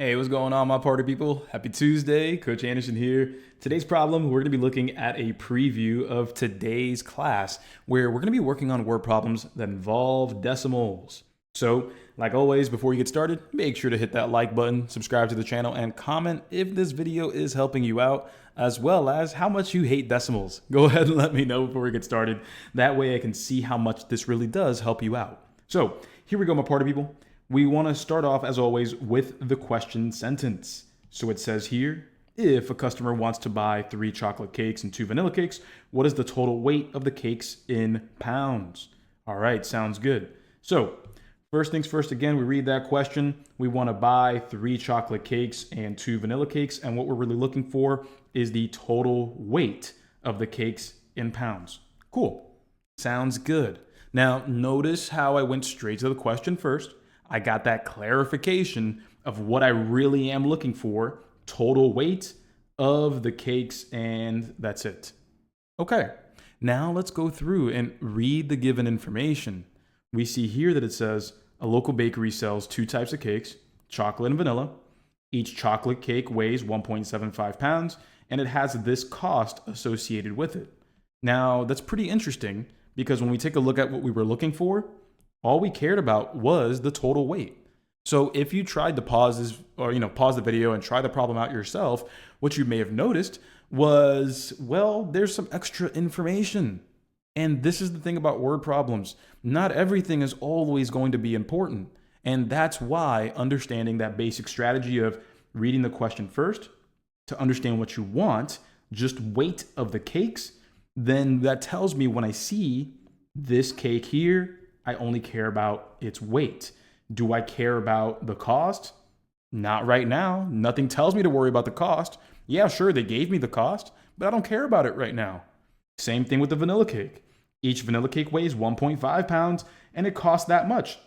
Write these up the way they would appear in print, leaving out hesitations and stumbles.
Hey, what's going on, my party people? Happy Tuesday. Coach Anderson here. Today's problem, we're going to be looking at a preview of today's class where we're going to be working on word problems that involve decimals. So, like always, before you get started, make sure to hit that like button, subscribe to the channel, and comment if this video is helping you out, as well as how much you hate decimals. Go ahead and let me know before we get started. That way I can see how much this really does help you out. So, here we go, my party people. We want to start off, as always, with the question sentence. So it says here, if a customer wants to buy 3 chocolate cakes and 2 vanilla cakes, what is the total weight of the cakes in pounds? All right, sounds good. So first things first, again, we read that question. We want to buy 3 chocolate cakes and 2 vanilla cakes. And what we're really looking for is the total weight of the cakes in pounds. Cool. Sounds good. Now, notice how I went straight to the question first. I got that clarification of what I really am looking for, total weight of the cakes, and that's it. Okay, now let's go through and read the given information. We see here that it says a local bakery sells 2 types of cakes, chocolate and vanilla. Each chocolate cake weighs 1.75 pounds, and it has this cost associated with it. Now, that's pretty interesting because when we take a look at what we were looking for, all we cared about was the total weight. So if you tried to pause this or pause the video and try the problem out yourself, what you may have noticed was, well, there's some extra information. And this is the thing about word problems. Not everything is always going to be important. And that's why understanding that basic strategy of reading the question first to understand what you want, just weight of the cakes, then that tells me when I see this cake here, I only care about its weight. Do I care about the cost? Not right now. Nothing tells me to worry about the cost. Yeah, sure, they gave me the cost, but I don't care about it right now. Same thing with the vanilla cake. Each vanilla cake weighs 1.5 pounds and it costs that much.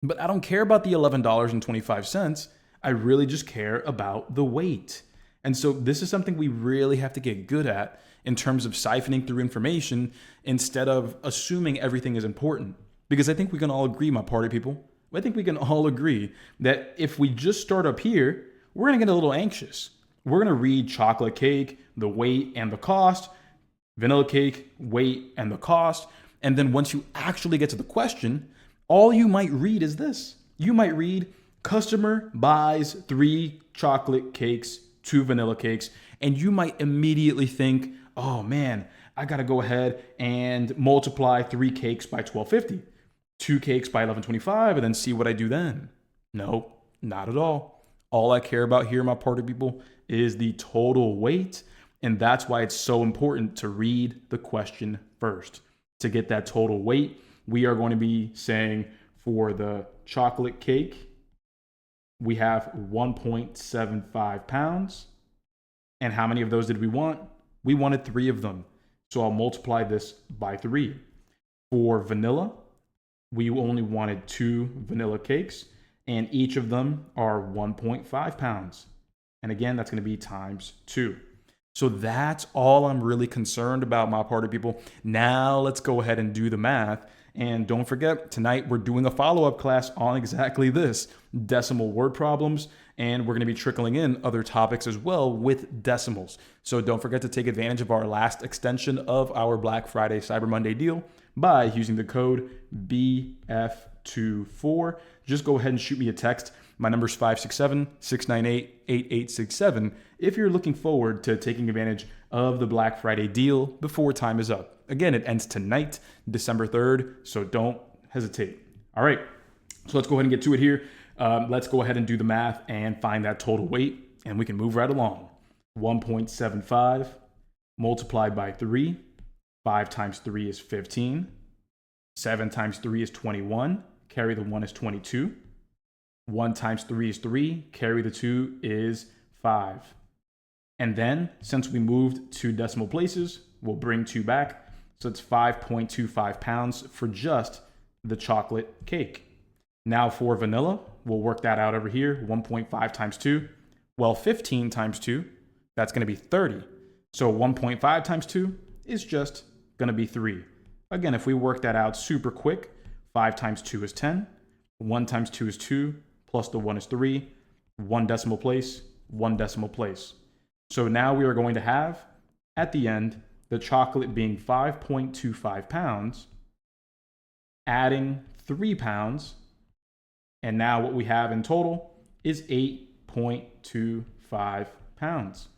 But I don't care about the $11.25. I really just care about the weight. And so this is something we really have to get good at in terms of siphoning through information instead of assuming everything is important. Because I think we can all agree, my party people, I think we can all agree that if we just start up here, we're going to get a little anxious. We're going to read chocolate cake, the weight and the cost, vanilla cake, weight and the cost. And then once you actually get to the question, all you might read is this. You might read, customer buys 3 chocolate cakes, 2 vanilla cakes, and you might immediately think, oh man, I got to go ahead and multiply 3 cakes by $12.50. 2 cakes by $11.25 and then see what I do then. No, not at all. All I care about here, my party people, is the total weight. And that's why it's so important to read the question first. To get that total weight, we are going to be saying for the chocolate cake, we have 1.75 pounds. And how many of those did we want? We wanted 3 of them. So I'll multiply this by 3. For vanilla, we only wanted 2 vanilla cakes, and each of them are 1.5 pounds. And again, that's going to be times 2. So that's all I'm really concerned about, my party people. Now let's go ahead and do the math. And don't forget, tonight we're doing a follow-up class on exactly this, decimal word problems, and we're going to be trickling in other topics as well with decimals. So don't forget to take advantage of our last extension of our Black Friday Cyber Monday deal by using the code BF24. Just go ahead and shoot me a text. My number is 567-698-8867 if you're looking forward to taking advantage of the Black Friday deal before time is up. Again, it ends tonight, December 3rd, so don't hesitate. All right, so let's go ahead and get to it here. Let's go ahead and do the math and find that total weight, and we can move right along. 1.75 multiplied by 3. 5 times 3 is 15. 7 times 3 is 21. Carry the 1 is 22. 1 times 3 is 3. Carry the 2 is 5. And then, since we moved 2 decimal places, we'll bring 2 back. So it's 5.25 pounds for just the chocolate cake. Now for vanilla, we'll work that out over here. 1.5 times 2. Well, 15 times 2, that's going to be 30. So 1.5 times 2 is just going to be 3. Again, if we work that out super quick, 5 times 2 is 10. 1 times 2 is 2, plus the 1 is 3. one decimal place, one decimal place. So now we are going to have, at the end, the chocolate being 5.25 pounds, adding 3 pounds, and now what we have in total is 8.25 pounds.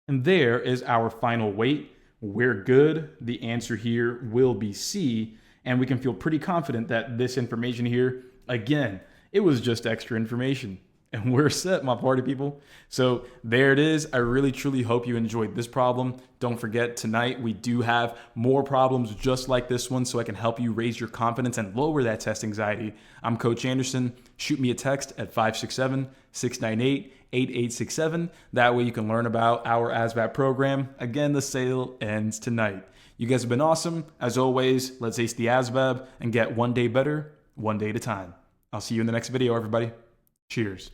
And there is our final weight. We're good. The answer here will be C, and we can feel pretty confident that this information here, again, it was just extra information. And we're set, my party people. So there it is. I really, truly hope you enjoyed this problem. Don't forget, tonight we do have more problems just like this one so I can help you raise your confidence and lower that test anxiety. I'm Coach Anderson. Shoot me a text at 567-698-8867. That way you can learn about our ASVAB program. Again, the sale ends tonight. You guys have been awesome. As always, let's ace the ASVAB and get one day better, one day at a time. I'll see you in the next video, everybody. Cheers.